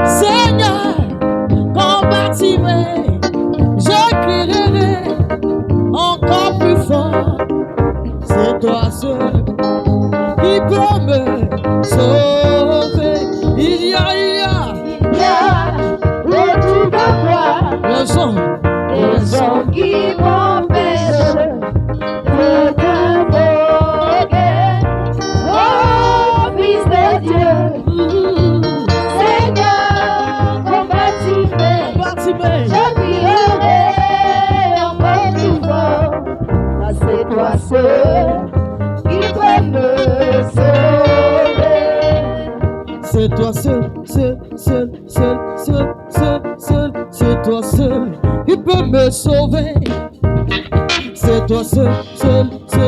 Seigneur, combattirai, je crierai encore plus fort. C'est toi seul qui peut me sauver. Il y a au-dessus de moi les hommes qui m'empêchent de t'invoquer. Oh, Fils de Dieu, Seigneur, combattirai, je crierai encore plus fort. Là, c'est toi seul qui peut me sauver. C'est toi seul, c'est toi seul qui peut me sauver. C'est toi seul, c'est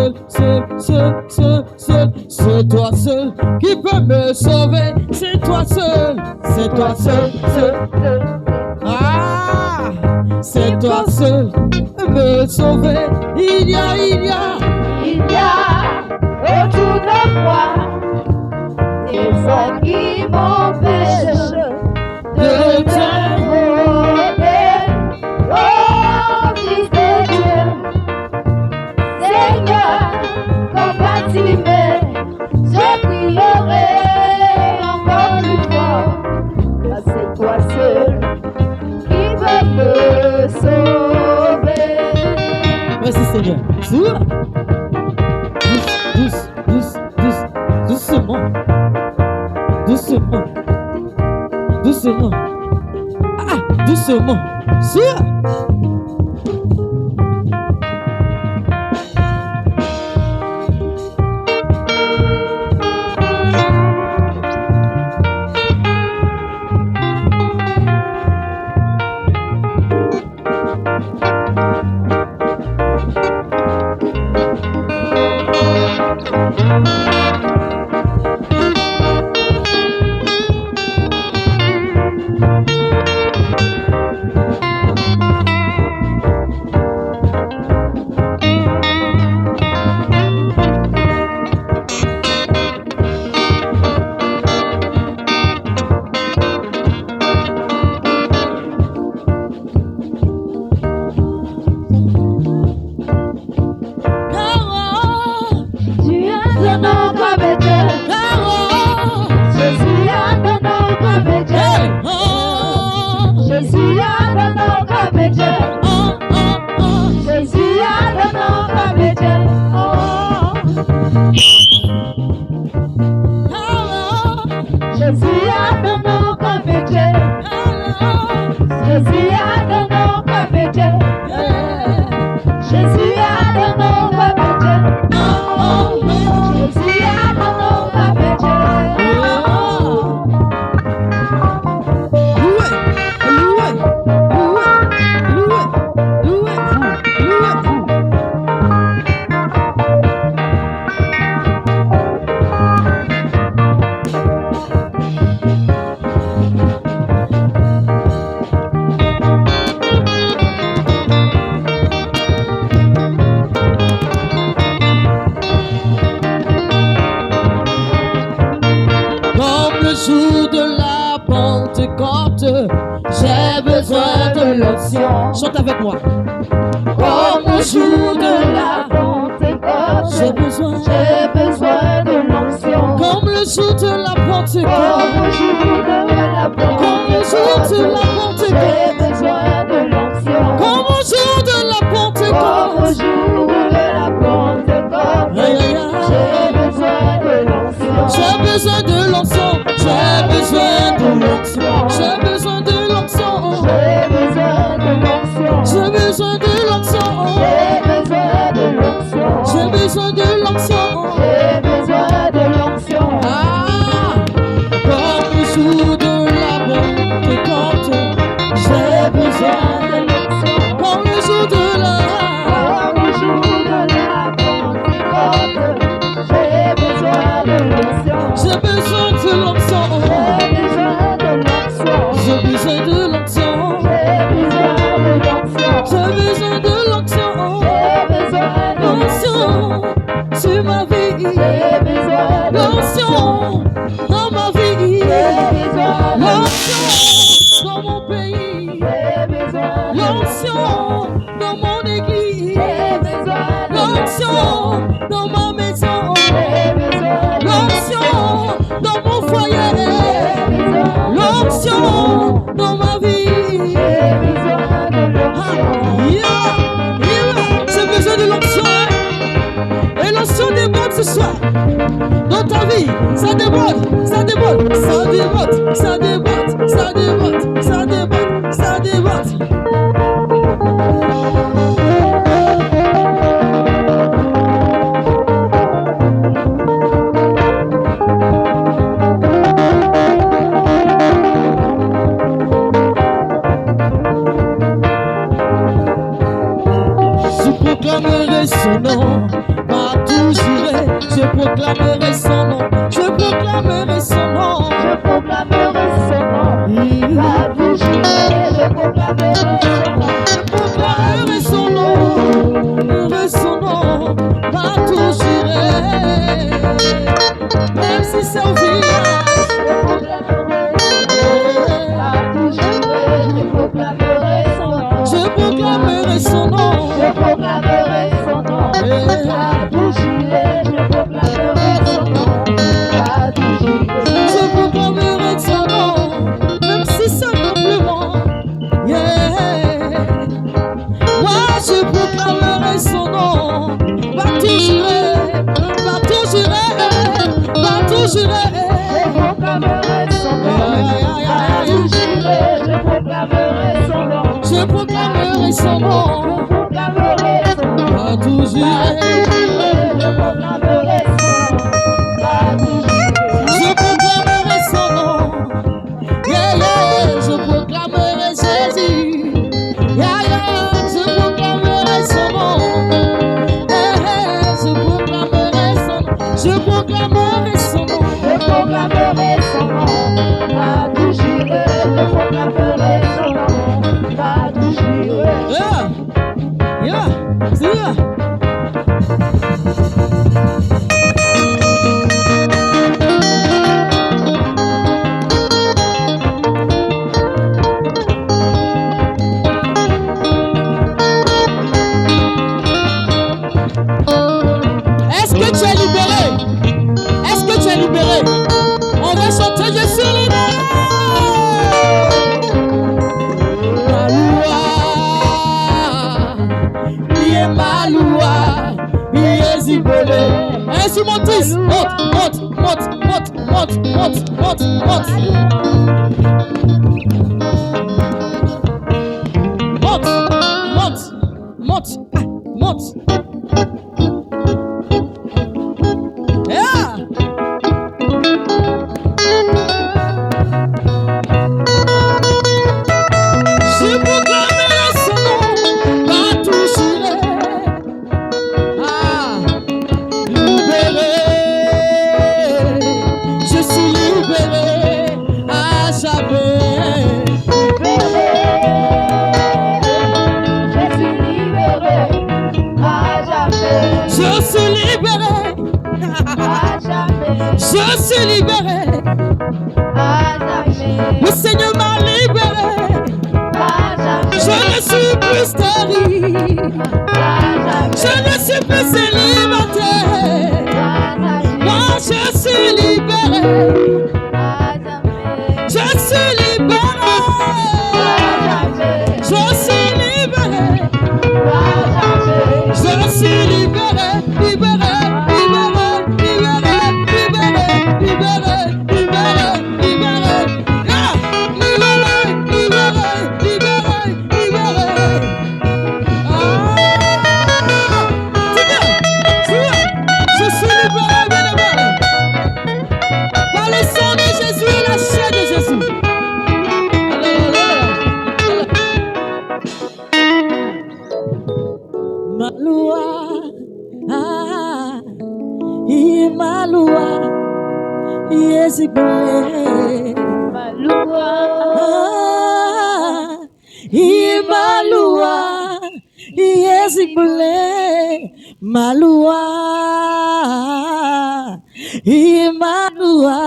toi seul qui peut me sauver. C'est toi seul, ah, c'est toi seul me sauver. Il y a autour de moi des hommes qui m'empêchent de t'invoquer. Oh, Fils de Dieu, Seigneur, combattirai, je crierai encore plus fort. Là, c'est toi seul qui peut me sauver. Merci Seigneur. Doucement. Ah, doucement. J'ai besoin de l'onction. Chante avec moi. Comme au jour de la Pentecôte, j'ai besoin de l'onction. Comme le jour de la Pentecôte, comme le jour de la Pentecôte, j'ai besoin de l'onction. Comme au jour de la Pentecôte, j'ai besoin de l'onction. J'ai besoin de l'onction. J'ai besoin de l'onction. J'ai besoin de l'onction. J'ai besoin de l'onction. J'ai besoin de l'onction. J'ai besoin de l'onction. Ah, comme le jour de la Pentecôte, j'ai besoin de l'onction. Comme le jour de la Pentecôte, j'ai besoin de l'onction. J'ai besoin de l'onction. J'ai besoin de l'onction. J'ai besoin de l'onction. L'onction sur ma vie. L'onction dans ma vie. l'onction dans mon pays, l'onction dans mon église, l'onction dans ma maison, l'onction dans mon foyer, l'onction dans ma vie. J'ai besoin de l'onction. Et l'onction déborde ce soir. Dans ta vie, ça déborde, ça déborde, ça déborde, ça déborde, ça déborde, ça déborde, ça déborde. Je proclamerai son nom, partout j'irai, je proclamerai son nom, je proclamerai son nom, Je proclamerai son nom, partout j'irai, je proclamerai son nom, partout j'irai, même si c'est au village, partout j'irai, je proclamerai son nom, je proclamerai son nom, je proclamerai son nom, partout j'irai, je proclamerai son nom, partout j'irai. je proclamerai son nom, même si c'est simplement, yeah. Moi je proclamerai son nom, partout j'irai, partout j'irai, partout j'irai. Je proclamerai son nom, partout j'irai, je proclamerai son nom, Je proclamerai son nom, je proclamerai son nom, partout j'irai. je proclamerai son nom, partout j'irai. Je proclamerai son nom, yeah, yeah, je proclamerai Jésus, yeah, yeah, je proclamerai son nom, yeah, yeah, je proclamerai son nom, je proclamerai son nom, Je proclamerai son nom, partout j'irai, je proclamerai son nom, partout j'irai. yeah, yeah, yeah. Est-ce que tu es libéré? Est-ce que tu es libéré? On va chanter, je suis libéré. Maloua, il est zibolé. Instrumentiste, monte, monte, monte, monte, monte, monte, monte, monte, monte, monte, monte. Yeah. Je proclamerai son nom, partout j'irai. Ah, libéré, je suis libéré à jamais. Je suis libéré À jamais, je suis libéré. à jamais, Le Seigneur m'a libéré. à jamais, Je ne suis plus stérile. à Je jamais, ne suis plus célibataire. à jamais, Moi je suis libéré. à jamais, Je suis libéré. Je suis libéré. Je suis libéré. Libéré. Libéré. Libéré. Libéré. Libéré. Libéré. Libéré. Ah! Libéré. Libéré. Libéré. Libéré. Ah! C'est bien. C'est bien. Je suis libéré, bien-aimé. Par le sang de Jésus et la chair de Jésus. Maloua, ah, Maloua, Yezibole, Maloua, ah, Maloua, Yezibole, Maloua, Maloua,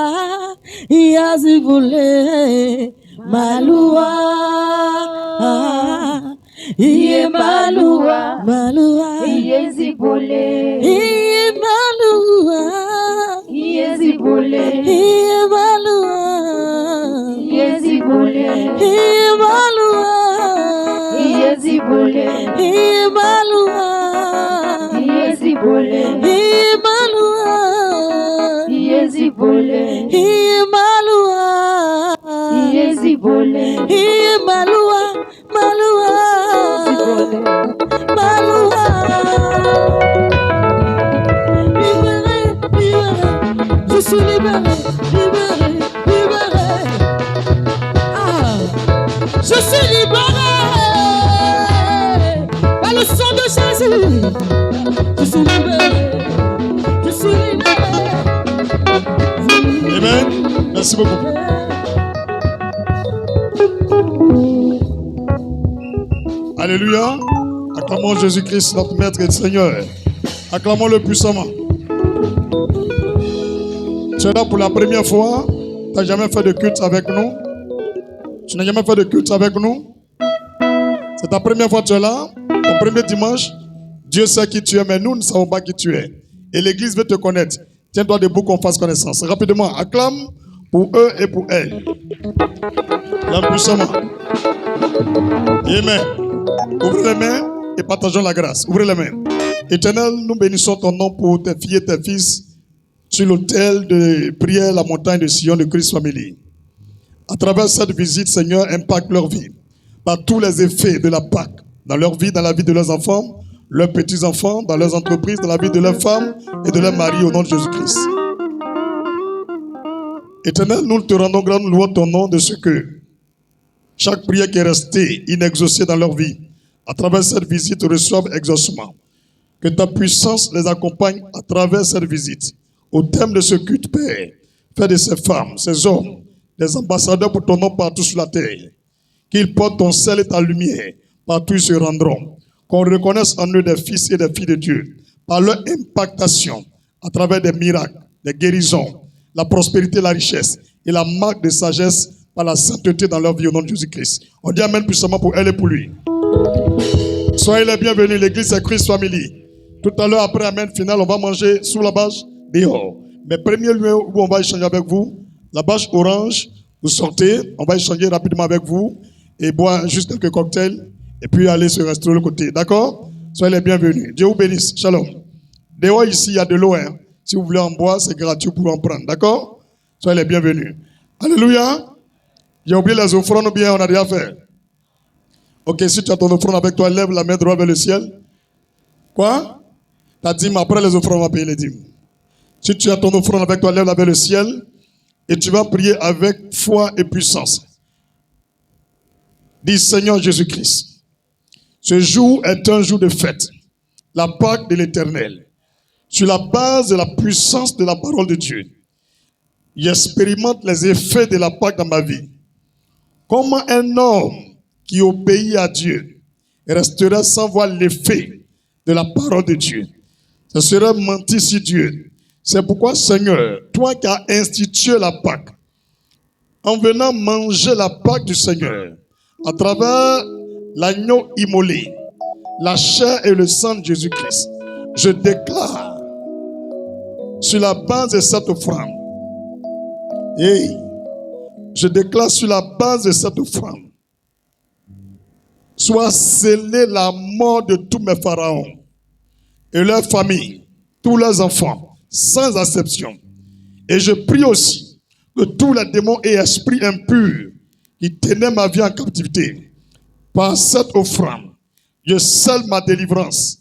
Yazibule Malua Iye Malua Malua Yezibole, Iye Malua Yezibole, Iye Malua Yezibole, Iye Malua Yezibole, Iye Malua Yezibole, Iye Malua Yezibole, Iye Malua Yezibole, Iye Malua Malua Malua Libéré, libéré, je suis libéré, libéré, libéré. Ah, je suis libéré par le sang de Jésus. Je suis libéré, je suis libéré. Amen. Merci beaucoup. Alléluia. Acclamons Jésus-Christ, notre Maître et Seigneur. Acclamons-le puissamment. Tu es là pour la première fois. Tu n'as jamais fait de culte avec nous. Tu n'as jamais fait de culte avec nous. C'est ta première fois que tu es là. Ton premier dimanche. Dieu sait qui tu es, mais nous ne savons pas qui tu es. Et l'Église veut te connaître. Tiens-toi debout qu'on fasse connaissance. Rapidement, acclame pour eux et pour elles. Acclame puissamment. Amen. Ouvrez les mains et partageons la grâce. Ouvrez les mains. Éternel, nous bénissons ton nom pour tes filles et tes fils sur l'autel de prière, la montagne de Sion de Christ Family. À travers cette visite, Seigneur, impacte leur vie par tous les effets de la Pâque dans leur vie, dans la vie de leurs enfants, leurs petits-enfants, dans leurs entreprises, dans la vie de leurs femmes et de leurs maris au nom de Jésus-Christ. Éternel, nous te rendons grâce, nous louons ton nom de ce que chaque prière qui est restée inexaucée dans leur vie, à travers cette visite, reçoivent exaucement. Que ta puissance les accompagne à travers cette visite. Au thème de ce culte, Père, fais de ces femmes, ces hommes, des ambassadeurs pour ton nom partout sur la terre. Qu'ils portent ton sel et ta lumière, partout ils se rendront. Qu'on reconnaisse en eux des fils et des filles de Dieu, par leur impactation, à travers des miracles, des guérisons, la prospérité, la richesse, et la marque de sagesse par la sainteté dans leur vie au nom de Jésus-Christ. On dit amen puissamment pour elle et pour lui. Soyez les bienvenus, l'église c'est Christ Family. Tout à l'heure, après amen final, on va manger sous la bâche dehors. Mais premier lieu où on va échanger avec vous, la bâche orange, vous sortez, on va échanger rapidement avec vous et boire juste quelques cocktails et puis aller se rester de l'autre côté. D'accord? Soyez les bienvenus. Dieu vous bénisse. Shalom. Dehors ici, il y a de l'eau. Hein. Si vous voulez en boire, c'est gratuit pour en prendre. D'accord? Soyez les bienvenus. Alléluia. J'ai oublié les offrandes ou bien on a déjà fait? Ok, si tu as ton offrande avec toi, lève la main droite vers le ciel. Quoi? Ta dîme, après les offrandes, on va payer les dîmes. Si tu as ton offrande avec toi, lève-la vers le ciel. Et tu vas prier avec foi et puissance. Dis Seigneur Jésus-Christ, ce jour est un jour de fête. La Pâque de l'Éternel. Sur la base de la puissance de la parole de Dieu. J'expérimente les effets de la Pâque dans ma vie. Comment un homme qui obéit à Dieu resterait sans voir l'effet de la parole de Dieu? Ce serait mentir sur Dieu. C'est pourquoi, Seigneur, toi qui as institué la Pâque, en venant manger la Pâque du Seigneur, à travers l'agneau immolé, la chair et le sang de Jésus-Christ, je déclare sur la base de cette offrande, je déclare sur la base de cette offrande, soit scellée la mort de tous mes pharaons et leurs familles, tous leurs enfants, sans exception. Et je prie aussi que tous les démons et esprits impurs qui tenaient ma vie en captivité, par cette offrande, je scelle ma délivrance.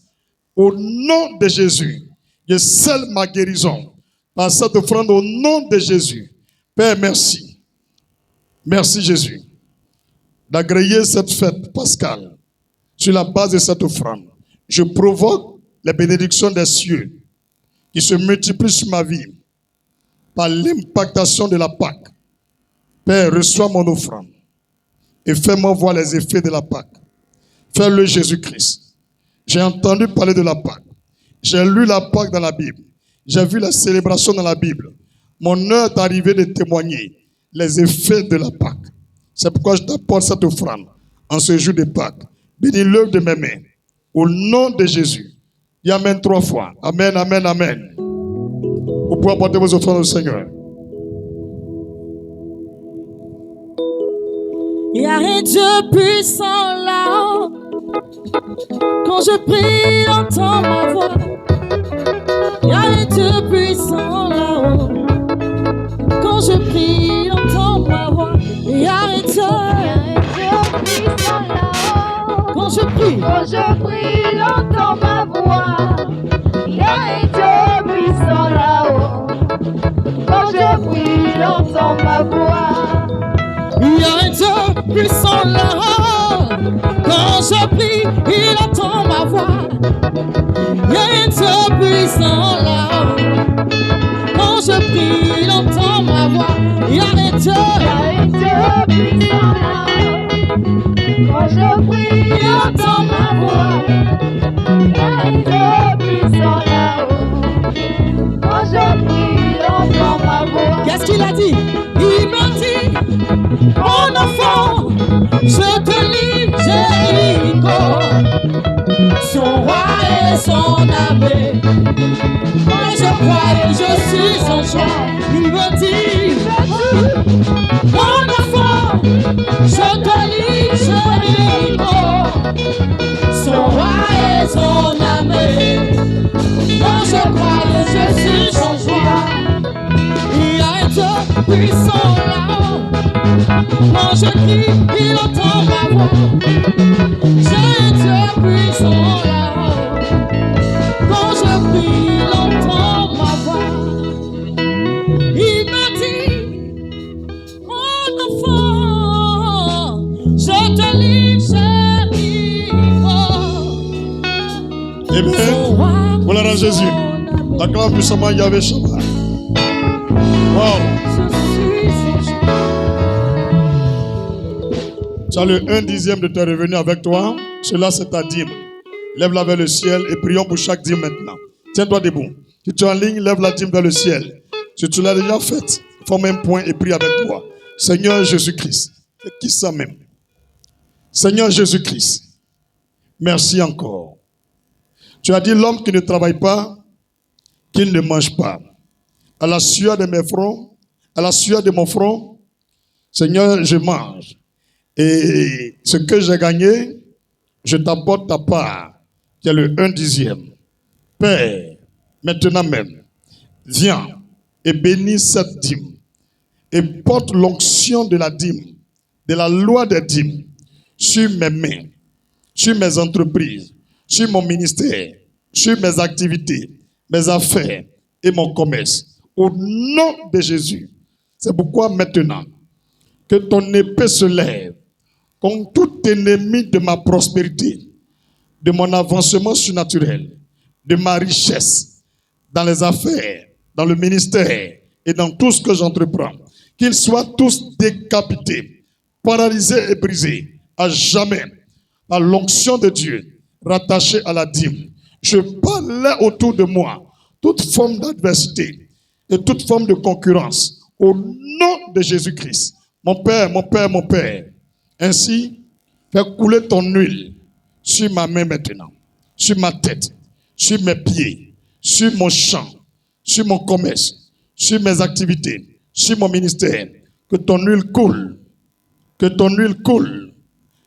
Au nom de Jésus, je scelle ma guérison. Par cette offrande, au nom de Jésus. Père, merci. Merci Jésus d'agréer cette fête pascale sur la base de cette offrande. Je provoque les bénédictions des cieux qui se multiplient sur ma vie par l'impactation de la Pâque. Père, reçois mon offrande et fais-moi voir les effets de la Pâque. Fais-le Jésus-Christ. J'ai entendu parler de la Pâque. J'ai lu la Pâque dans la Bible. J'ai vu la célébration dans la Bible. Mon heure est arrivée de témoigner les effets de la Pâque. C'est pourquoi je t'apporte cette offrande en ce jour de Pâques. Bénis l'œuvre de mes mains. Au nom de Jésus. Dis Amen 3 fois. Amen, Amen, Amen. Vous pouvez apporter vos offrandes au Seigneur. Il y a un Dieu puissant là-haut. Quand je prie, il entend ma voix. Il y a un Dieu puissant là-haut. Quand je prie, il entend ma voix. Il y a un Dieu puissant là-haut. Quand je prie, il entend ma voix. Il y a un Dieu puissant là-haut. Quand je prie, il entend ma voix. il y a un Dieu puissant là-haut. Quand je prie, il entend ma voix. Il y a un Dieu puissant là-haut. Quand je prie, il entend ma voix. Il y a un Dieu puissant là-haut. Quand je prie, il entend ma voix. Il y a un Dieu puissant là-haut. Quand je prie, il entend ma voix. Qu'est-ce qu'il a dit? Il m'a dit, mon enfant, je te livre Jéricho, son roi et son abbé. Moi je crois et je suis son choix. Il me dit, mon enfant, je te livre Jéricho, son roi et son abbé. Moi je crois et je suis son choix. Il y a un Dieu puissant là-haut. Quand je crie, il entend ma voix. J'ai un Dieu puissant là-haut. Quand je prie, il entend ma voix. Il me dit, mon enfant, je te livre Jéricho. Eh bien, voilà Jésus. Acclame puissamment Yahvé Shabbat. Wow. Tu as le 1/10 de tes revenus avec toi. Cela, c'est ta dîme. Lève-la vers le ciel et prions pour chaque dîme maintenant. Tiens-toi debout. Si tu es en ligne, lève la dîme vers le ciel. Si tu l'as déjà faite, forme un point et prie avec moi. Seigneur Jésus-Christ. C'est qui ça même? Seigneur Jésus-Christ. Merci encore. Tu as dit l'homme qui ne travaille pas, qu'il ne mange pas. À la sueur de mes fronts, à la sueur de mon front, Seigneur, je mange. Et ce que j'ai gagné, je t'apporte ta part, qui est le 1/10. Père, maintenant même, viens et bénis cette dîme. Et porte l'onction de la dîme, de la loi des dîmes, sur mes mains, sur mes entreprises, sur mon ministère, sur mes activités, mes affaires et mon commerce. Au nom de Jésus. C'est pourquoi maintenant, que ton épée se lève contre tout ennemi de ma prospérité, de mon avancement surnaturel, de ma richesse, dans les affaires, dans le ministère et dans tout ce que j'entreprends. Qu'ils soient tous décapités, paralysés et brisés à jamais par l'onction de Dieu rattachée à la dîme. Je parle là autour de moi toute forme d'adversité et toute forme de concurrence au nom de Jésus-Christ. Mon Père, mon Père, mon Père. Ainsi, fais couler ton huile sur ma main maintenant, sur ma tête, sur mes pieds, sur mon champ, sur mon commerce, sur mes activités, sur mon ministère. Que ton huile coule, que ton huile coule,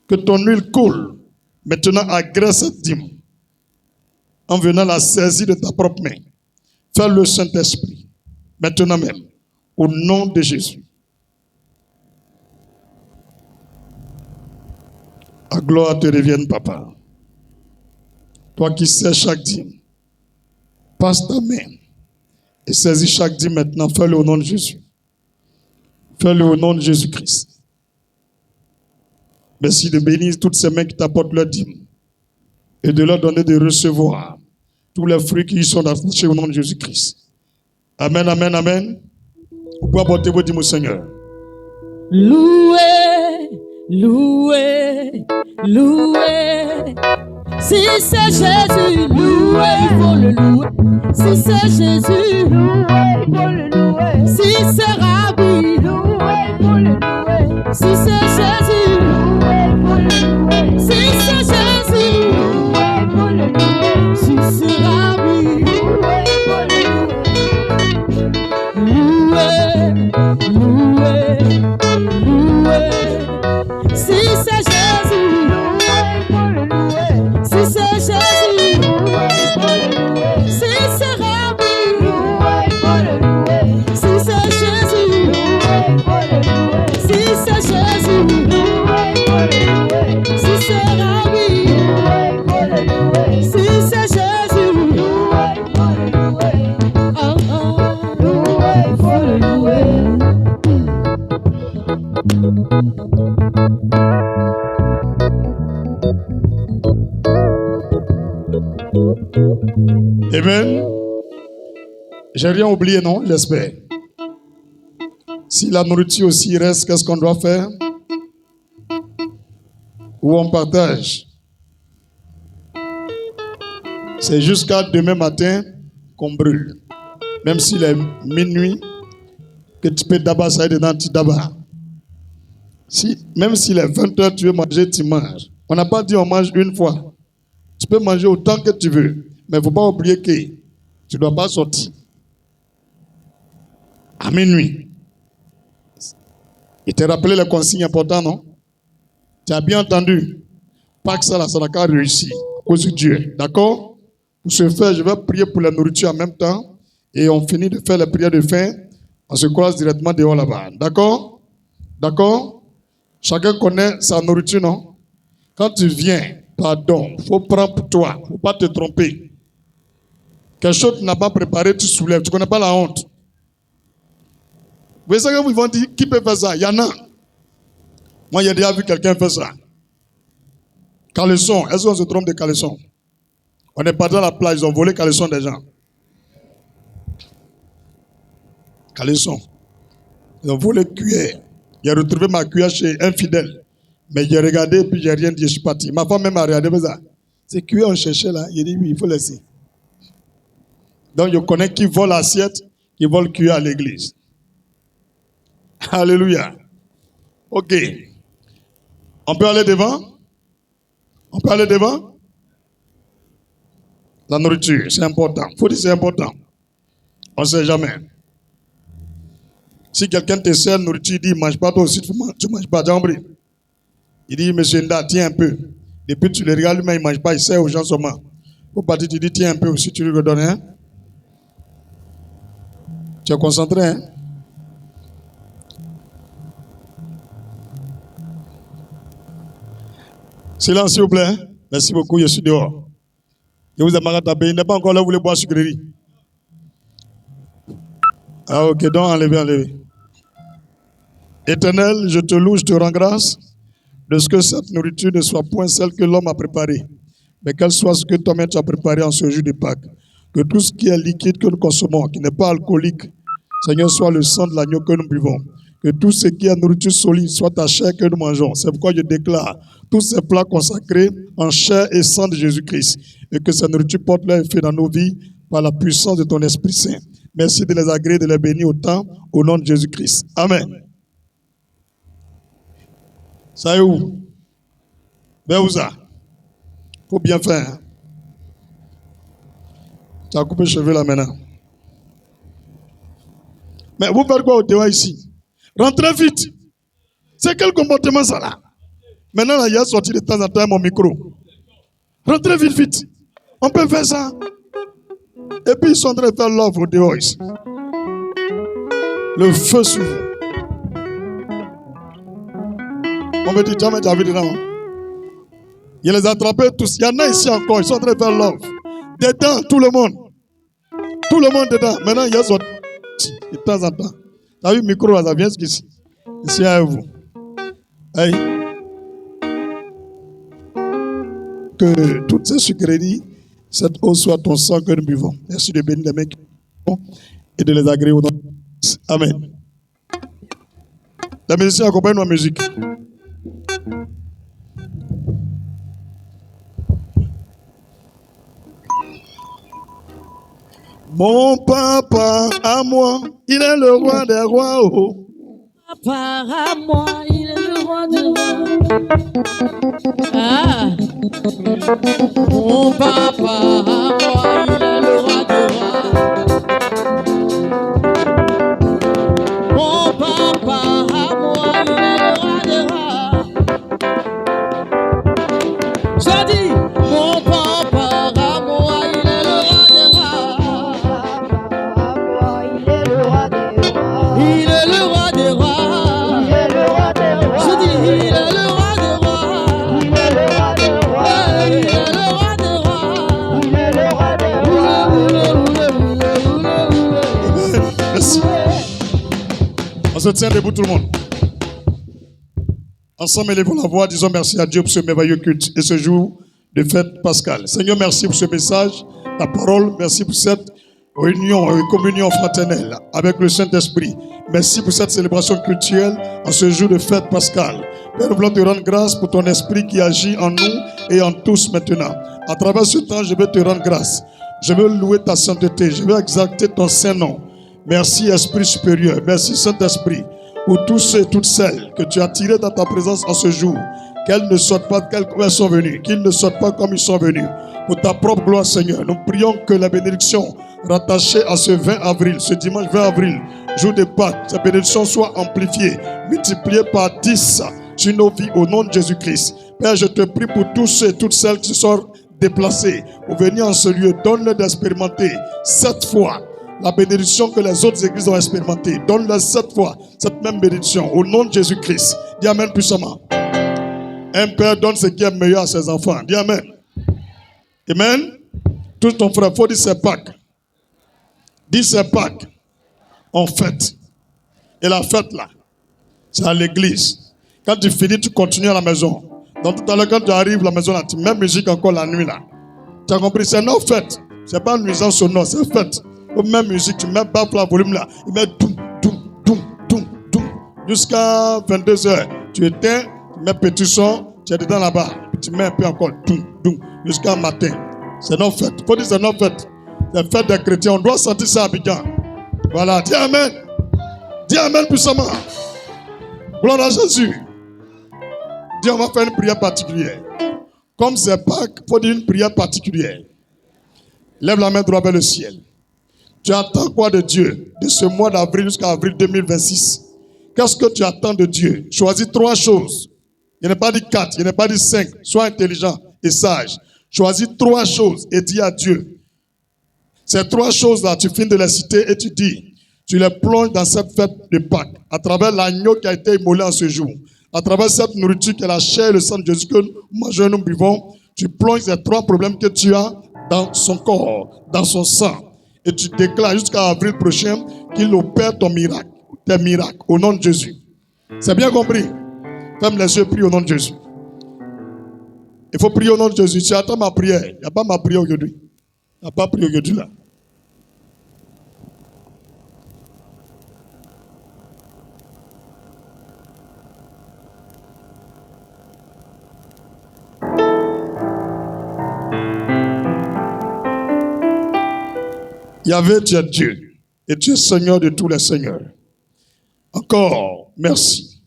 que ton huile coule. Maintenant, agresse cette dîme en venant la saisir de ta propre main. Fais le Saint-Esprit, maintenant même, au nom de Jésus. La gloire te revienne, papa. Toi qui sais chaque dîme, passe ta main et saisis chaque dîme maintenant. Fais-le au nom de Jésus. Fais-le au nom de Jésus-Christ. Merci de bénir toutes ces mains qui t'apportent leur dîme et de leur donner de recevoir tous les fruits qui y sont attachés au nom de Jésus-Christ. Amen, amen, amen. Vous pouvez apporter vos dîmes au Seigneur. Loué, loué, loué. Si c'est Jésus, loué, il faut le louer. Si c'est Jésus, Loué, il faut le louer. si c'est Rabbi, Loué, faut le louer. Si c'est Jésus, Louer, faut le louer. si c'est Jésus, Louer, faut le louer. si c'est Rabbi, Louer, faut le louer. loué, loué, loué. Si c'est Jésus, Louer, faut le louer. si c'est Jésus, Louer, faut le louer. si c'est Rabbi, Louer, faut le louer. si c'est Jésus, Louer, faut le louer. si c'est Jésus, Louer, faut le louer. si c'est Rabbi, Louer, faut le louer. si c'est Jésus, Louer, faut le louer. oh oh. Louer, faut le louer. Amen. J'ai rien oublié, non? J'espère. Si la nourriture aussi reste, qu'est-ce qu'on doit faire? Ou on partage? C'est jusqu'à demain matin qu'on brûle. Même s'il est minuit, que tu peux d'abord ça dedans, tu d'abord. Même s'il est 20h, tu veux manger, tu manges. On n'a pas dit on mange une fois. Tu peux manger autant que tu veux. Mais il ne faut pas oublier que tu ne dois pas sortir à minuit. Il t'a rappelé les consignes importantes, non? Tu as bien entendu. Pas que ça n'a qu'à réussir. À cause de Dieu. D'accord? Pour ce faire, je vais prier pour la nourriture en même temps. Et on finit de faire la prière de fin. On se croise directement dehors là-bas. D'accord? D'accord? Chacun connaît sa nourriture, non? Quand tu viens, pardon, il faut prendre pour toi. Il ne faut pas te tromper. Quelque chose que tu n'as pas préparé, tu soulèves. Tu ne connais pas la honte. Vous voyez ça que vous vont dire, qui peut faire ça? Il y en a. Moi, j'ai déjà vu quelqu'un faire ça. Caleçon. Est-ce qu'on se trompe de caleçon? On est parti à la plage, ils ont volé caleçon des gens. Caleçon. Ils ont volé cuillère. J'ai retrouvé ma cuillère chez un fidèle. Mais j'ai regardé et puis j'ai rien dit, je suis parti. Ma femme même a regardé ça. C'est cuillère on cherchait là. Il dit oui, il faut laisser. Donc je connais qui vole l'assiette, qui vole cuillère à l'église. Alléluia. Ok. On peut aller devant? On peut aller devant? La nourriture, c'est important. Il faut dire c'est important. On ne sait jamais. Si quelqu'un te sert la nourriture, il dit, mange pas toi aussi, tu ne manges pas, jambré. Il dit, monsieur Nda, tiens un peu. Depuis tu le regardes, mais il ne mange pas, il sert aux gens seulement. Pour partir, tu dis, tiens un peu aussi, tu lui redonnes. Hein? Tu es concentré, hein? Silence, s'il vous plaît. Merci beaucoup, je suis dehors. Je vous ai marre tapé. Il n'est pas encore là, vous voulez boire sucrerie. Ah, ok, donc enlevez. Éternel, je te loue, je te rends grâce de ce que cette nourriture ne soit point celle que l'homme a préparée, mais qu'elle soit ce que toi-même tu as préparé en ce jour de Pâques. Que tout ce qui est liquide que nous consommons, qui n'est pas alcoolique, Seigneur, soit le sang de l'agneau que nous buvons. Que tout ce qui est nourriture solide soit ta chair que nous mangeons. C'est pourquoi je déclare tous ces plats consacrés en chair et sang de Jésus-Christ. Et que cette nourriture porte leur effet dans nos vies par la puissance de ton Esprit Saint. Merci de les agréer, de les bénir autant au nom de Jésus-Christ. Amen. Ça est où? Vers où ça? Faut bien faire. Hein? Tu as coupé les cheveux là maintenant. Mais vous faites quoi au dehors ici? Rentrez vite. C'est quel comportement ça là? Maintenant là, il a sorti de temps en temps mon micro. Rentrez vite, vite. On peut faire ça. Et puis ils sont en train de faire l'offre au dehors ici. Le feu sur vous. On me dit jamais tu as vu dedans. Hein? Il les a attrapés tous. Il y en a ici encore. Ils sont en train de faire l'offre. Dedans, tout le monde. Tout le monde dedans. Maintenant, il y a sorti de temps en temps. Tu as vu le micro là, ça vient jusqu'ici. Ici à vous. Hey. Que toutes ces sucreries, cette eau soit ton sang que nous buvons. Merci de bénir les mecs et de les agréer au nom de Jésus. Amen. La musiciens accompagne la musique. Mon papa à moi, il est le roi des rois. Oh. Par à moi, il est le roi des rois. Ah, mon papa à moi, il est le roi des rois. Mon papa à moi, il est le roi des rois. Je dis, mon papa à moi, il est le roi des rois. Il est le roi des rois. Il est le roi des rois. Il est le roi des rois. Je dis, il est le roi des rois. Il est le roi des rois. Il est le roi des rois. Il est le roi des rois. Amen. Merci. On se tient debout tout le monde. Ensemble, élevons la voix, disons merci à Dieu pour ce merveilleux culte et ce jour de fête pascale. Seigneur, merci pour ce message, la parole, merci pour cette réunion et communion fraternelle avec le Saint-Esprit. Merci pour cette célébration culturelle en ce jour de fête pascale. Père, nous voulons te rendre grâce pour ton esprit qui agit en nous et en tous maintenant. À travers ce temps, je veux te rendre grâce. Je veux louer ta sainteté. Je veux exalter ton saint nom. Merci, Esprit supérieur. Merci, Saint-Esprit, pour tous ceux et toutes celles que tu as tirés dans ta présence en ce jour. Qu'elles ne sortent pas comme elles sont venues. Qu'ils ne sortent pas comme ils sont venus. Pour ta propre gloire, Seigneur, nous prions que la bénédiction rattachée à ce 20 avril, ce dimanche 20 avril, jour de Pâques, cette bénédiction soit amplifiée, multipliée par 10 sur nos vies au nom de Jésus-Christ. Père, je te prie pour tous ceux et toutes celles qui se sont déplacés pour venir en ce lieu. Donne-leur d'expérimenter 7 fois la bénédiction que les autres églises ont expérimentée. Donne-leur 7 fois cette même bénédiction au nom de Jésus-Christ. Dis Amen puissamment. Un père donne ce qui est meilleur à ses enfants. Dis Amen. Amen. Tout ton frère, il faut dire c'est Pâques. Dis c'est Pâques. On fête. Et la fête là, c'est à l'église. Quand tu finis, tu continues à la maison. Donc tout à l'heure, quand tu arrives à la maison, là, tu mets musique encore la nuit là. Tu as compris? C'est nos fêtes. C'est pas une nuisance sonore, c'est fête. Tu mets musique, tu mets bas la volume là. Il met doum, doum, doum, doum, doum. Jusqu'à 22h. Tu éteins, tu mets petit son, tu es dedans là-bas. Puis tu mets un peu encore doum, doum, jusqu'à matin. C'est nos fêtes. Il faut dire c'est nos fêtes. Les fêtes des chrétiens. On doit sentir ça à Abidjan. Voilà. Dis Amen. Dis Amen puissamment. Gloire à Jésus. Dis, on va faire une prière particulière. Comme c'est Pâques, il faut dire une prière particulière. Lève la main droite vers le ciel. Tu attends quoi de Dieu de ce mois d'avril jusqu'à avril 2026? Qu'est-ce que tu attends de Dieu? Choisis 3 choses. Il n'est pas dit 4, il n'est pas dit 5. Sois intelligent et sage. Choisis 3 choses et dis à Dieu. Ces 3 choses-là, tu finis de les citer et tu dis, tu les plonges dans cette fête de Pâques, à travers l'agneau qui a été immolé en ce jour, à travers cette nourriture qui est la chair et le sang de Jésus que nous mangeons et nous buvons. Tu plonges ces 3 problèmes que tu as dans son corps, dans son sang. Et tu déclares jusqu'à avril prochain qu'il opère ton miracle, tes miracles, au nom de Jésus. C'est bien compris? Ferme les yeux, prie au nom de Jésus. Il faut prier au nom de Jésus. Tu attends ma prière. Il n'y a pas ma prière aujourd'hui. Il n'y a pas prié aujourd'hui là. Yahvé, tu es Dieu et tu es Seigneur de tous les seigneurs. Encore, merci.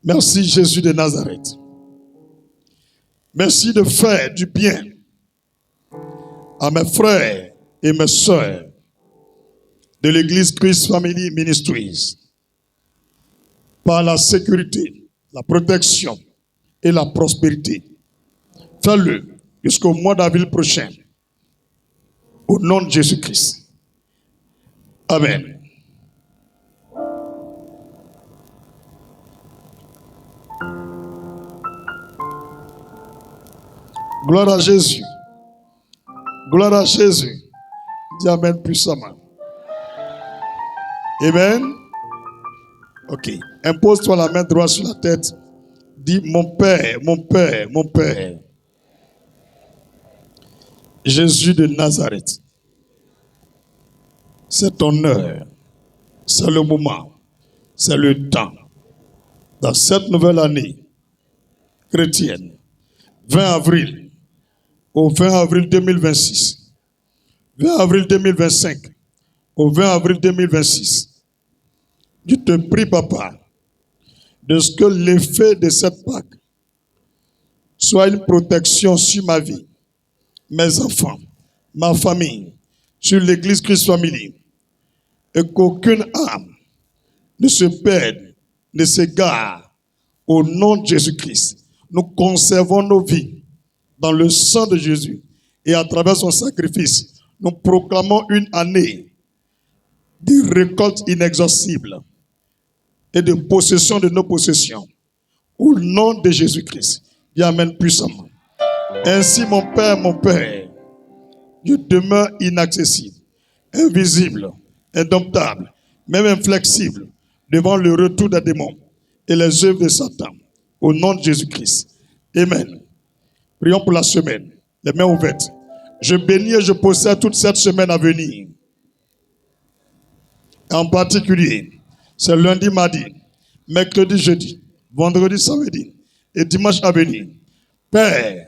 Merci Jésus de Nazareth. Merci de faire du bien à mes frères et mes sœurs de l'église Christ Family Ministries par la sécurité, la protection et la prospérité. Fais-le jusqu'au mois d'avril prochain. Au nom de Jésus-Christ. Amen. Gloire à Jésus. Gloire à Jésus. Dis Amen puissamment. Amen. Ok. Impose-toi la main droite sur la tête. Dis mon Père, mon Père, mon Père. Jésus de Nazareth. C'est ton heure. C'est le moment. C'est le temps. Dans cette nouvelle année chrétienne, 20 avril, au 20 avril 2026, 20 avril 2025, au 20 avril 2026, Je te prie, Papa, de ce que l'effet de cette Pâque soit une protection sur ma vie, mes enfants, ma famille, sur l'église Christ Family, et qu'aucune âme ne se perde, ne s'égare. Au nom de Jésus-Christ, nous conservons nos vies dans le sang de Jésus et à travers son sacrifice, nous proclamons une année de récolte inexhaustible et de possession de nos possessions. Au nom de Jésus-Christ, il amène puissamment. Ainsi, mon Père, je demeure inaccessible, invisible, indomptable, même inflexible devant le retour des démons et les œuvres de Satan. Au nom de Jésus-Christ. Amen. Prions pour la semaine. Les mains ouvertes. Je bénis et je possède toute cette semaine à venir. En particulier, c'est lundi, mardi, mercredi, jeudi, vendredi, samedi et dimanche à venir. Père,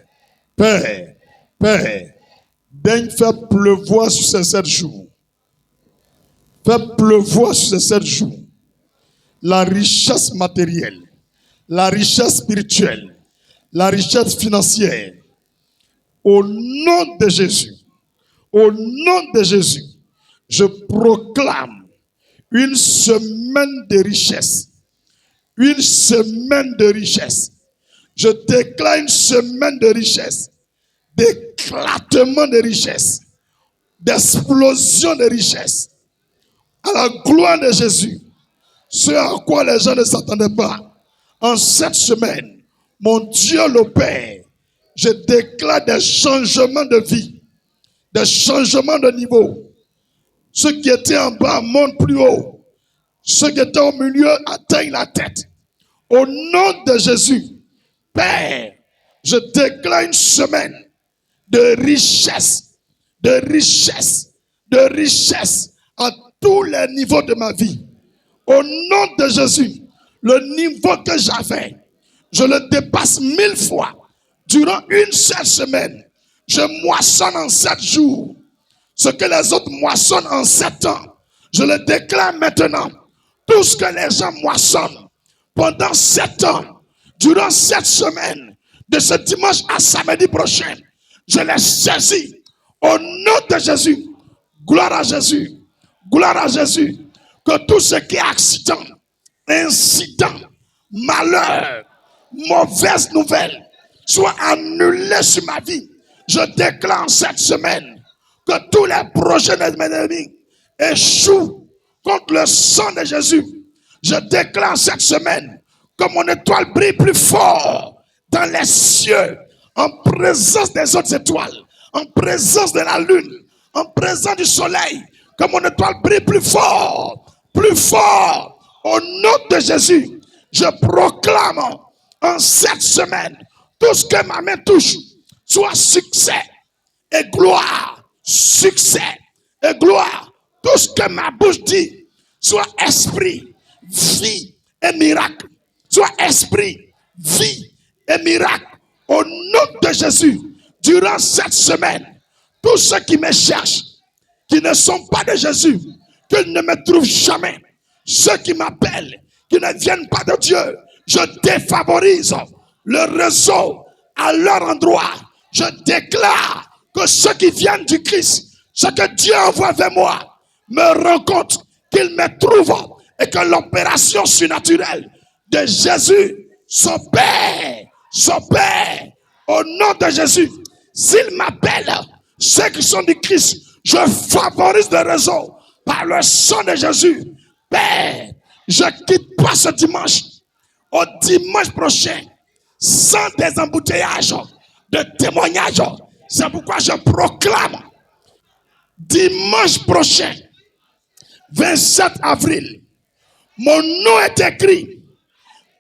daigne faire pleuvoir sur ces 7 jours. Fais pleuvoir sur ces 7 jours la richesse matérielle, la richesse spirituelle, la richesse financière. Au nom de Jésus, je proclame une semaine de richesse. Une semaine de richesse. Je déclare une semaine de richesse, d'éclatement de richesse, d'explosion de richesse. À la gloire de Jésus, ce à quoi les gens ne s'attendaient pas. En cette semaine, mon Dieu le Père, je déclare des changements de vie, des changements de niveau. Ceux qui étaient en bas montent plus haut. Ceux qui étaient au milieu atteignent la tête. Au nom de Jésus, Père, je déclare une semaine de richesse, de richesse, de richesse à tous les niveaux de ma vie. Au nom de Jésus, le niveau que j'avais, je le dépasse 1000 fois. Durant une seule semaine, je moissonne en 7 jours. Ce que les autres moissonnent en 7 ans, je le déclare maintenant. Tout ce que les gens moissonnent pendant 7 ans, durant 7 semaines, de ce dimanche à samedi prochain, je les saisis. Au nom de Jésus, gloire à Jésus, gloire à Jésus. Que tout ce qui est accident, incident, malheur, mauvaise nouvelle, soit annulé sur ma vie. Je déclare cette semaine que tous les projets de mes ennemis échouent contre le sang de Jésus. Je déclare cette semaine que mon étoile brille plus fort dans les cieux, en présence des autres étoiles, en présence de la lune, en présence du soleil, que mon étoile brille plus fort. Plus fort, au nom de Jésus, je proclame en cette semaine, tout ce que ma main touche, soit succès et gloire, succès et gloire. Tout ce que ma bouche dit, soit esprit, vie et miracle. Soit esprit, vie et miracle. Au nom de Jésus, durant cette semaine, tous ceux qui me cherchent, qui ne sont pas de Jésus, qu'ils ne me trouvent jamais. Ceux qui m'appellent, qui ne viennent pas de Dieu, je défavorise le réseau à leur endroit. Je déclare que ceux qui viennent du Christ, ce que Dieu envoie vers moi, me rencontrent, qu'ils me trouvent et que l'opération surnaturelle de Jésus s'opère, au nom de Jésus. S'ils m'appellent, ceux qui sont du Christ, je favorise le réseau. Par le sang de Jésus, Père, je quitte pas ce dimanche au dimanche prochain sans des embouteillages de témoignages. C'est pourquoi je proclame dimanche prochain, 27 avril, mon nom est écrit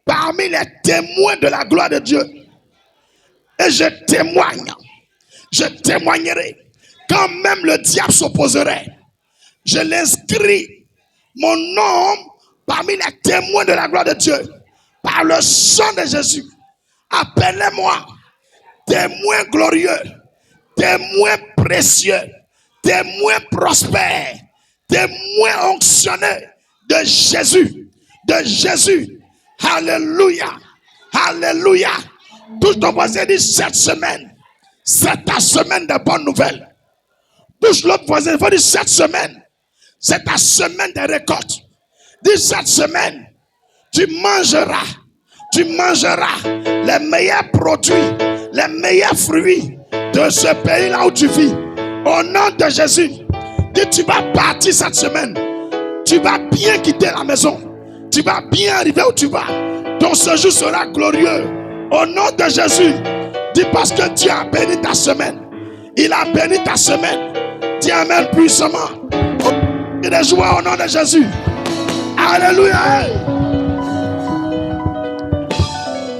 parmi les témoins de la gloire de Dieu. Et je témoignerai quand même le diable s'opposerait. Je l'inscris, mon nom, parmi les témoins de la gloire de Dieu, par le sang de Jésus. Appelez-moi témoin glorieux, témoin précieux, témoin prospère, témoin onctionné de Jésus. de Jésus. Alléluia. Alléluia. Touche ton voisin et dis cette semaine, c'est ta semaine de bonnes nouvelles. Touche l'autre voisin, il faut dire cette semaine, c'est ta semaine de récolte. Dis cette semaine, tu mangeras les meilleurs produits, les meilleurs fruits de ce pays là où tu vis. Au nom de Jésus, dis tu vas partir cette semaine. Tu vas bien quitter la maison. Tu vas bien arriver où tu vas. Ton séjour sera glorieux. Au nom de Jésus, dis parce que Dieu a béni ta semaine. Il a béni ta semaine. Dis amen puissamment. Et des joies au nom de Jésus. Alléluia.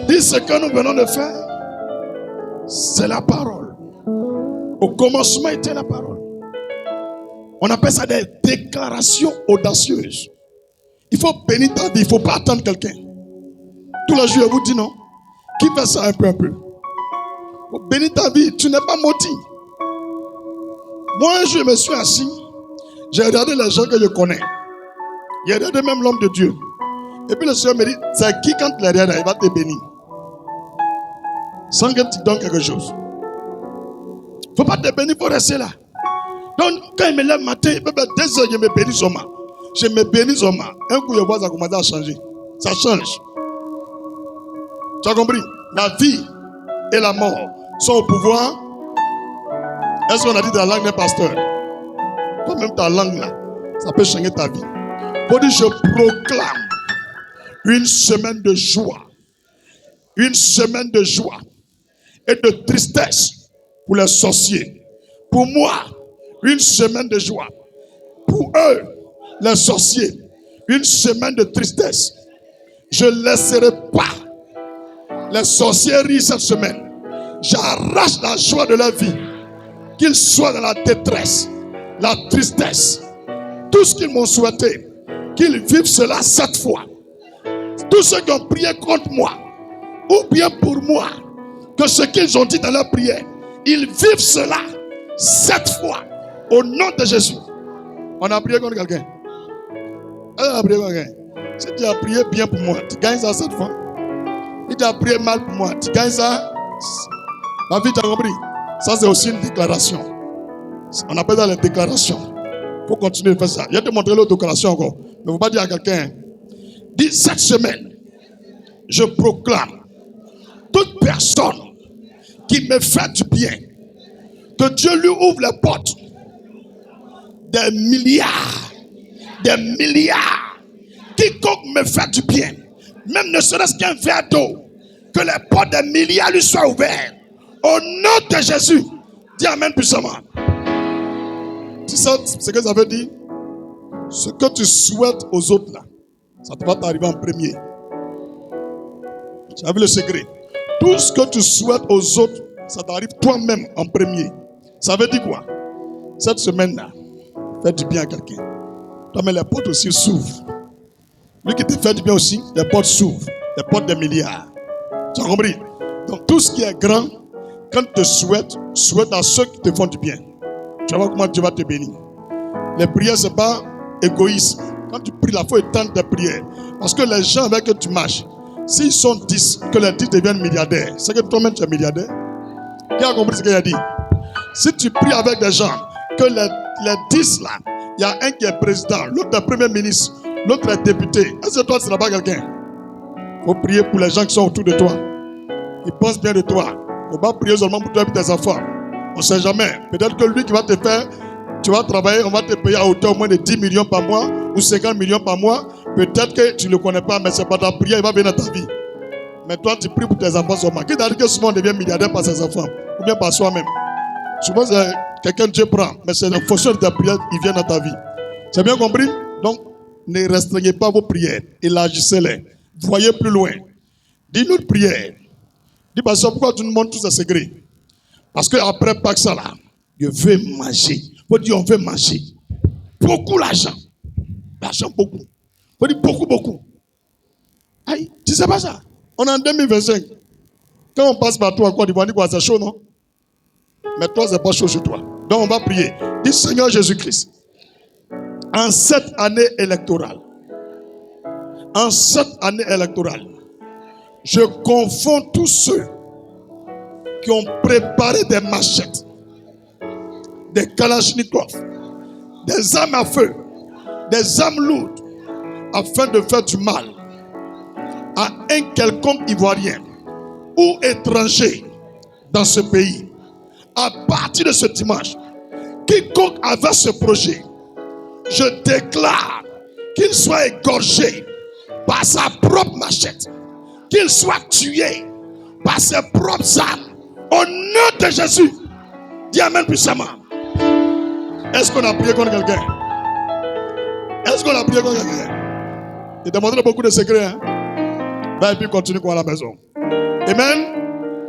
Dis ce que nous venons de faire. C'est la parole. Au commencement était la parole. On appelle ça des déclarations audacieuses. Il faut bénir ta vie. Il ne faut pas attendre quelqu'un. Tous les jours, je vous dis non. Qui fait ça un peu? Il faut bénir ta vie. Tu n'es pas maudit. Moi, un jour, je me suis assis. J'ai regardé les gens que je connais. J'ai regardé même l'homme de Dieu. Et puis le Seigneur me dit, c'est qui quand tu les regardes, il va te bénir. Sans que tu donnes quelque chose. Il ne faut pas te bénir pour rester là. Donc, quand il me lève le matin, il peut être 2 heures, je me bénis seulement. Je me bénis seulement. Un coup, je vois ça commence à changer. Ça change. Tu as compris? La vie et la mort sont au pouvoir. Est-ce qu'on a dit dans la langue d'un pasteur? Toi-même, ta langue là, ça peut changer ta vie. Pour dire, je proclame une semaine de joie. Une semaine de joie et de tristesse pour les sorciers. Pour moi, une semaine de joie. Pour eux, les sorciers, une semaine de tristesse. Je ne laisserai pas les sorciers rire cette semaine. J'arrache la joie de leur vie. Qu'ils soient dans la détresse, la tristesse, tout ce qu'ils m'ont souhaité, qu'ils vivent cela 7 fois. Tous ceux qui ont prié contre moi, ou bien pour moi, que ce qu'ils ont dit dans leur prière, ils vivent cela 7 fois. Au nom de Jésus. On a prié contre quelqu'un. On a prié contre quelqu'un. Si tu as prié bien pour moi, tu gagnes ça 7 fois. Si tu as prié mal pour moi, tu gagnes ça. Ma vie, tu as compris? Ça, c'est aussi une déclaration. On appelle ça les déclarations. Il faut continuer de faire ça. Je vais te montrer l'autre déclaration encore. Mais il ne faut pas dire à quelqu'un. Dis cette semaine, je proclame toute personne qui me fait du bien, que Dieu lui ouvre les portes des milliards. Quiconque me fait du bien, même ne serait-ce qu'un verre d'eau, que les portes des milliards lui soient ouvertes. Au nom de Jésus, dis amen puissamment. Tu sais ce que ça veut dire? Ce que tu souhaites aux autres là, ça te va t'arriver en premier. Tu as vu le secret? Tout ce que tu souhaites aux autres, ça t'arrive toi-même en premier. Ça veut dire quoi? Cette semaine-là, fais du bien à quelqu'un. Toi, mais les portes aussi s'ouvrent. Lui qui te fait du bien aussi, les portes s'ouvrent. Les portes des milliards. Tu as compris? Donc tout ce qui est grand, quand tu te souhaites à ceux qui te font du bien. Tu vas voir comment Dieu va te bénir. Les prières, ce n'est pas égoïsme. Quand tu pries, il faut étendre tes prières. Parce que les gens avec qui tu marches, s'ils sont 10, que les 10 deviennent milliardaires, c'est que toi-même tu es milliardaire. Qui a compris ce qu'il a dit? Si tu pries avec des gens, que les 10 là, il y a un qui est président, l'autre est premier ministre, l'autre est député. Est-ce que toi, tu n'as pas quelqu'un? Il faut prier pour les gens qui sont autour de toi. Ils pensent bien de toi. Il ne faut pas prier seulement pour toi et tes enfants. On ne sait jamais. Peut-être que lui qui va te faire, tu vas travailler, on va te payer à hauteur au moins de 10 millions par mois ou 50 millions par mois. Peut-être que tu ne le connais pas, mais c'est pas ta prière, il va venir dans ta vie. Mais toi, tu pries pour tes enfants seulement. Qui t'a dit que souvent on devient milliardaire par ses enfants ou bien par soi-même? Souvent, c'est quelqu'un que Dieu prend, mais c'est la fonction de ta prière qui vient dans ta vie. C'est bien compris? Donc, ne restreignez pas vos prières, élargissez-les. Voyez plus loin. Dis notre prière. Dis, pasteur, pourquoi tu nous montres tous ces secrets? Parce qu'après Pâques, ça là, je veux manger. Faut dire, on veut manger. Beaucoup l'argent. L'argent, beaucoup. Faut dire, beaucoup. Aïe, tu sais pas ça? On est en 2025. Quand on passe par toi, quoi, on dit quoi, c'est chaud, non? Mais toi, c'est pas chaud chez toi. Donc, on va prier. Dis, Seigneur Jésus-Christ, en cette année électorale, En cette année électorale, je confonds tous ceux qui ont préparé des machettes, des kalachnikovs, des armes à feu, des armes lourdes, afin de faire du mal à un quelconque Ivoirien ou étranger dans ce pays. À partir de ce dimanche, quiconque avait ce projet, je déclare qu'il soit égorgé par sa propre machette, qu'il soit tué par ses propres armes. Au nom de Jésus, dis Amen puissamment. Est-ce qu'on a prié contre quelqu'un? Est-ce qu'on a prié contre quelqu'un? Il demandait beaucoup de secrets. Et puis continue à la maison. Amen.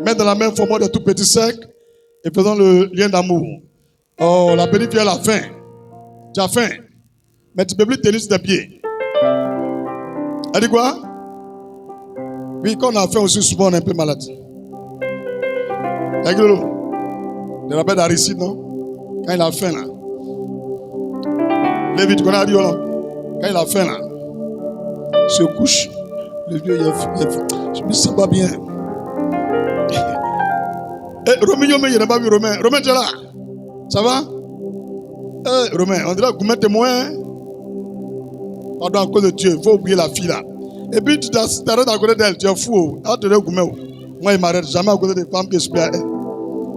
Mets dans la main, formons des tout petits cercles et faisons le lien d'amour. Oh, la petite fille, elle a faim. Tu as faim. Mais tu ne peux plus tenir sur tes pieds. Elle dit quoi? Oui, quand on a faim aussi, souvent on est un peu malade. Le rappel d'Aristide, non? Quand il a faim, là. Lévi, tu connais Adio, là? Quand il a faim, là. Il se couche. Le vieux, il a faim. Je me sens pas bien. Romain, il n'a pas vu Romain. Romain, tu es là? Ça va? Romain, on dirait que vous mettez témoin. Pardon, à cause de Dieu, il faut oublier la fille là. Et puis tu t'arrêtes à côté d'elle, tu es fou. Moi, il m'arrête jamais à côté des femmes qui expliquent.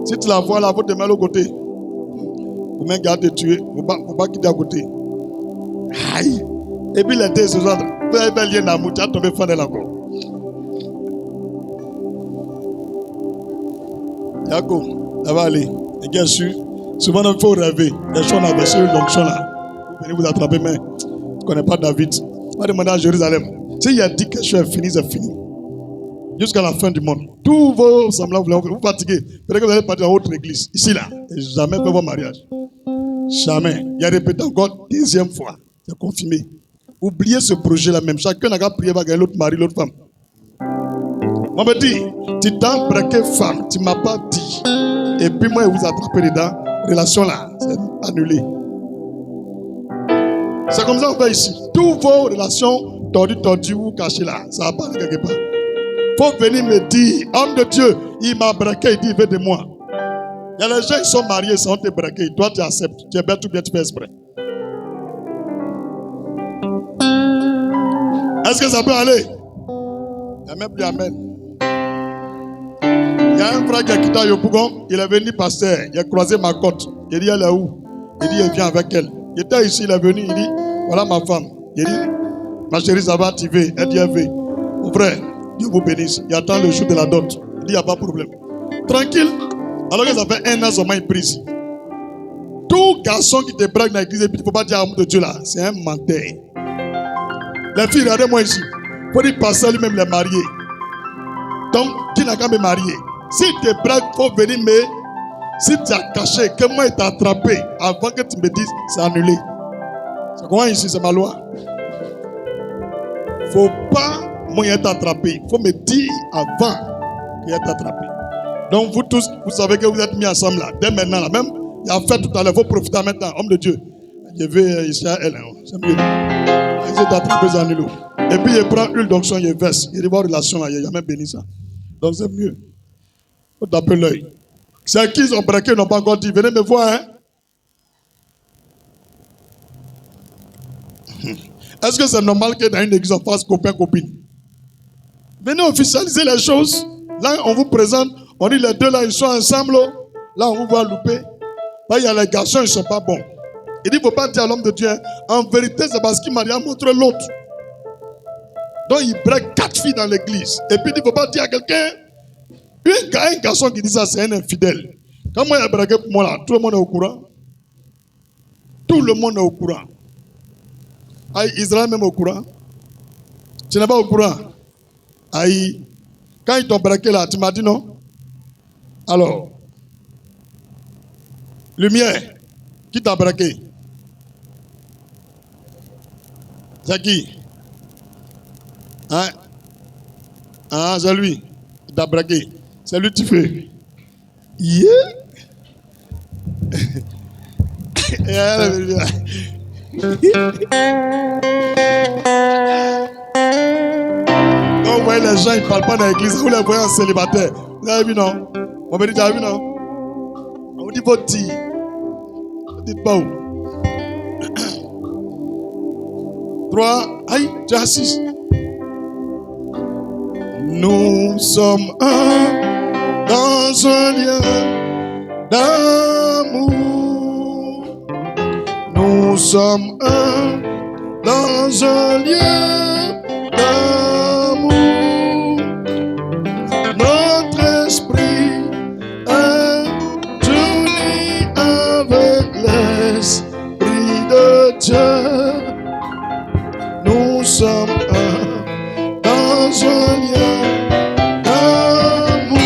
Si tu la vois là, il faut te mettre à côté. Vous garde te tuer, il ne faut pas quitter à côté. Aïe. Et puis les deux, ce soir, vous avez un lien d'amour, tu as tombé fan d'elle encore. D'accord, ça va aller. Et bien sûr, souvent il faut rêver. Les gens là, ceux donc sont là. Vous venez vous attraper, mais tu ne connais pas David. Va demander à Jérusalem. S'il a dit que je suis fini, c'est fini. Jusqu'à la fin du monde. Tous vos semblants, vous fatiguez. Peut-être que vous allez partir dans votre église. Ici, là. Et jamais fait votre mariage. Jamais. Il a répété encore deuxième fois. C'est confirmé. Oubliez ce projet-là même. Chacun n'a qu'à prier, va gagner l'autre mari, l'autre femme. On me dit, tu t'as braqué femme, tu ne m'as pas dit. Et puis moi, vous attrapez dedans. Relation là, c'est annulé. C'est comme ça qu'on fait ici. Toutes vos relations tordues ou cachées là, ça va pas quelque part. Faut venir me dire, homme de Dieu, il m'a braqué, il dit, il veut de moi. Il y a les gens qui sont mariés, ils sont te braquer. Toi, tu acceptes. Tu es bête ou bien tu fais exprès. Est-ce que ça peut aller? Il n'y a même plus amen. Il y a un frère qui a quitté Yopougon, il est venu pasteur, il a croisé ma côte. Il dit, elle est où? Il dit, il vient avec elle. Il était ici, il est venu, il dit, voilà ma femme. Il dit, ma chérie, ça va activer. Elle dit, elle veut. Mon frère, Dieu vous bénisse. Il attend le jour de la dot. Il dit, il n'y a pas de problème. Tranquille. Alors que ça fait 1 an seulement, il prise. Tout garçon qui te braque dans l'église, il ne faut pas dire amour de Dieu là, c'est un menteur. Les filles, regardez-moi ici. Il faut dire passer lui-même les mariés. Donc, tu n'as qu'à me marier. Si tu te braques, il faut venir me. Si tu as caché, que moi il t'a attrapé avant que tu me dises, c'est annulé. C'est comment ici, c'est ma loi. Il ne faut pas, moi il t'a attrapé. Il faut me dire avant qu'il t'a attrapé. Donc vous tous, vous savez que vous êtes mis ensemble là. Dès maintenant, là, même, il a fait tout à l'heure, il faut profiter maintenant. Homme de Dieu, je vais ici à elle. C'est mieux. Il s'est attrapé les annulés. Et puis il prend l'huile d'onction, il verse. Il revoit relation là, il a même béni ça. Donc c'est mieux. Il faut taper l'œil. C'est qui ils ont braqué, ils n'ont pas encore dit, venez me voir. Hein? Est-ce que c'est normal que dans une église on fasse copain-copine? Venez officialiser les choses. Là, on vous présente, on dit les deux là, ils sont ensemble. Là, on vous voit louper. Là, il y a les garçons, ils ne sont pas bons. Il dit, il ne faut pas dire à l'homme de Dieu. En vérité, c'est parce qu'il m'a rien montré l'autre. Donc, il braque 4 filles dans l'église. Et puis, il ne faut pas dire à quelqu'un. Un garçon qui dit ça, c'est un infidèle. Quand moi, il a braqué pour moi là, tout le monde est au courant. Tout le monde est au courant. Aïe, Israël même au courant. Tu n'es pas au courant. Aïe. Quand ils t'ont braqué là, tu m'as dit non? Alors, lumière, qui t'a braqué? C'est qui? Hein? Ah, c'est lui. Il t'a braqué. C'est lui que tu fais. Yeah! Quand vous voyez les gens, ils ne parlent pas dans l'église, vous les voyez en célibataire. Vous avez vu, non? On me dit, tu as vu, non? On vous dit, votre dit. Vous dites pas où? 3. Aïe, tu es assis. Nous sommes un dans un lien d'amour. Nous sommes un dans un lien d'amour. Notre esprit est uni avec l'esprit de Dieu. Nous sommes un dans un lien d'amour.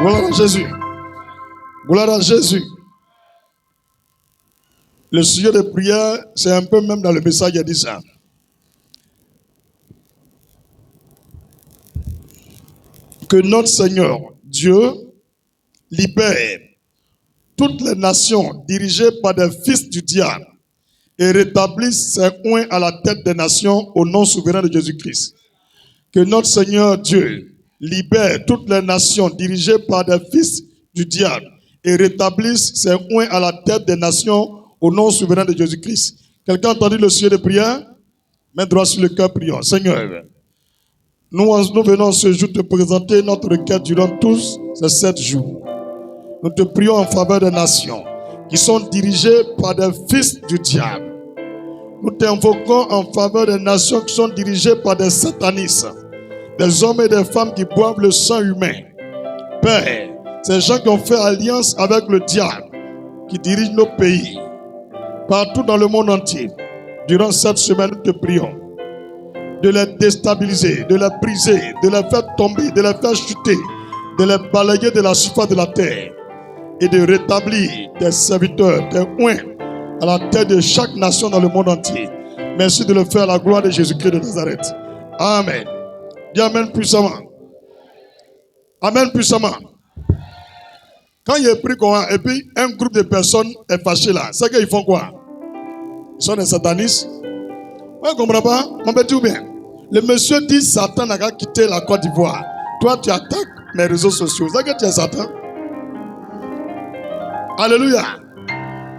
Gloire à Jésus. Gloire à Jésus. Le sujet de prière, c'est un peu même dans le message, il a dit ça. Que notre Seigneur, Dieu, libère toutes les nations dirigées par des fils du diable et rétablisse ses coins à la tête des nations au nom souverain de Jésus-Christ. Que notre Seigneur Dieu libère toutes les nations dirigées par des fils du diable et rétablisse ses coins à la tête des nations au nom souverain de Jésus-Christ. Quelqu'un a entendu le sujet de prière? Main droite sur le cœur, prions. Seigneur, nous venons ce jour te présenter notre requête durant tous ces 7 jours. Nous te prions en faveur des nations qui sont dirigées par des fils du diable. Nous t'invoquons en faveur des nations qui sont dirigées par des satanistes, des hommes et des femmes qui boivent le sang humain. Père, ces gens qui ont fait alliance avec le diable, qui dirigent nos pays, partout dans le monde entier, durant cette semaine, nous te prions de les déstabiliser, de les briser, de les faire tomber, de les faire chuter, de les balayer de la surface de la terre et de rétablir tes serviteurs, tes oints à la tête de chaque nation dans le monde entier. Merci de le faire à la gloire de Jésus-Christ de Nazareth. Amen. Dis Amen puissamment. Amen puissamment. Quand il est pris et puis un groupe de personnes est fâché là, c'est qu'ils font quoi? Ils sont des satanistes. Vous ne comprenez pas? On peut dire bien. Le monsieur dit Satan n'a qu'à quitter la Côte d'Ivoire. Toi, tu attaques mes réseaux sociaux. C'est que tu es Satan. Alléluia.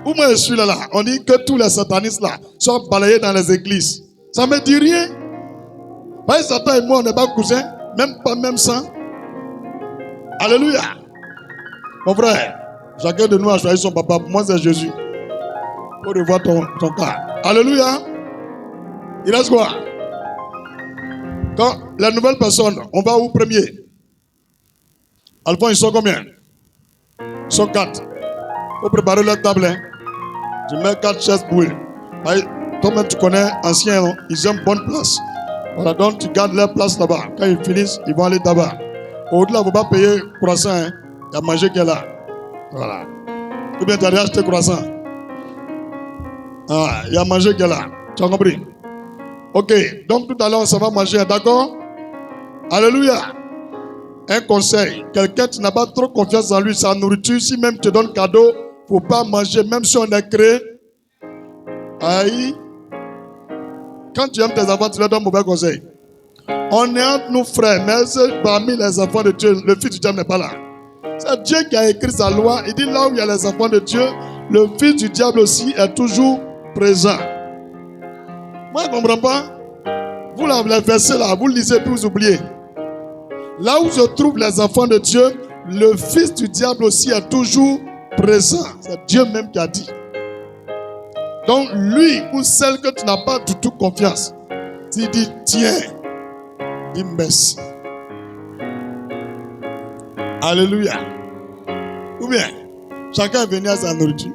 Où moi je suis là, on dit que tous les satanistes là sont balayés dans les églises. Ça ne me dit rien. Parce que Satan et moi, on n'est pas cousins, même pas même sang. Alléluia. Mon frère, chacun de nous a choisi son papa. Pour moi, c'est Jésus. Pour revoir ton cas. Alléluia. Il reste quoi? Quand les nouvelles personnes, on va où premier? Alphonse, ils sont combien? Ils sont 4. Il faut préparer leur table. Hein? Je mets 4 chaises pour eux. Toi-même, tu connais, anciens, non? Ils aiment bonne place. Voilà, donc tu gardes leur place là-bas. Quand ils finissent, ils vont aller là-bas. Au-delà, il ne faut pas payer croissant. Hein? Il y a manger qui est là. Voilà. Ou bien tu as déjà acheté croissant. Ah, il y a manger qui est là. Tu as compris? Ok, donc tout à l'heure, on s'en va manger, d'accord? Alléluia. Un conseil, quelqu'un qui n'a pas trop confiance en lui, sa nourriture, si même tu donnes cadeau, il ne faut pas manger, même si on est créé. Aïe. Quand tu aimes tes enfants, tu leur donnes mauvais conseil. On est entre nous frères, mais parmi les enfants de Dieu, le fils du diable n'est pas là. C'est Dieu qui a écrit sa loi. Il dit là où il y a les enfants de Dieu, le fils du diable aussi est toujours présent. Moi, je ne comprends pas. Vous, les versets là, vous lisez puis vous oubliez. Là où se trouvent les enfants de Dieu, le fils du diable aussi est toujours présent. C'est Dieu même qui a dit. Donc, lui ou celle que tu n'as pas du tout confiance, il dit tiens, dis merci. Alléluia. Ou bien, chacun est venu à sa nourriture.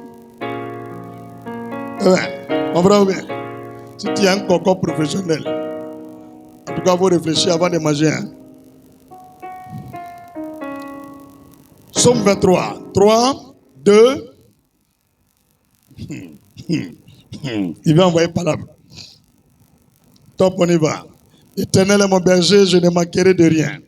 On verra ou bien. Si tu es un coco professionnel, en tout cas, vous réfléchissez avant de manger. Hein? Psaume 23. 3, 2. Il va envoyer par là. Top, on y va. Éternel est mon berger, je ne manquerai de rien.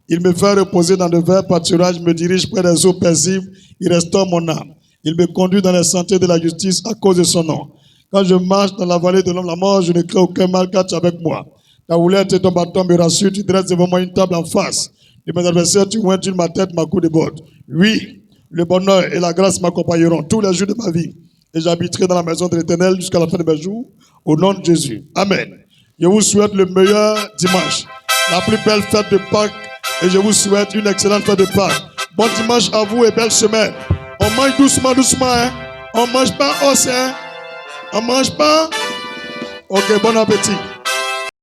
Il me fait reposer dans de verts pâturages, me dirige près des eaux paisibles, il restaure mon âme. Il me conduit dans les sentiers de la justice à cause de son nom. Quand je marche dans la vallée de l'homme de la mort, je ne crains aucun mal car tu es avec moi. Ta houlette et ton bâton me rassurent, tu dresses devant moi une table en face. De mes adversaires, tu oins ma tête, ma coupe de botte. Oui, le bonheur et la grâce m'accompagneront tous les jours de ma vie. Et j'habiterai dans la maison de l'Éternel jusqu'à la fin de mes jours, au nom de Jésus. Amen. Je vous souhaite le meilleur dimanche, la plus belle fête de Pâques, et je vous souhaite une excellente fête de Pâques. Bon dimanche à vous et belle semaine. On mange doucement, doucement, hein. On mange pas os, hein. On mange pas. Ok, bon appétit.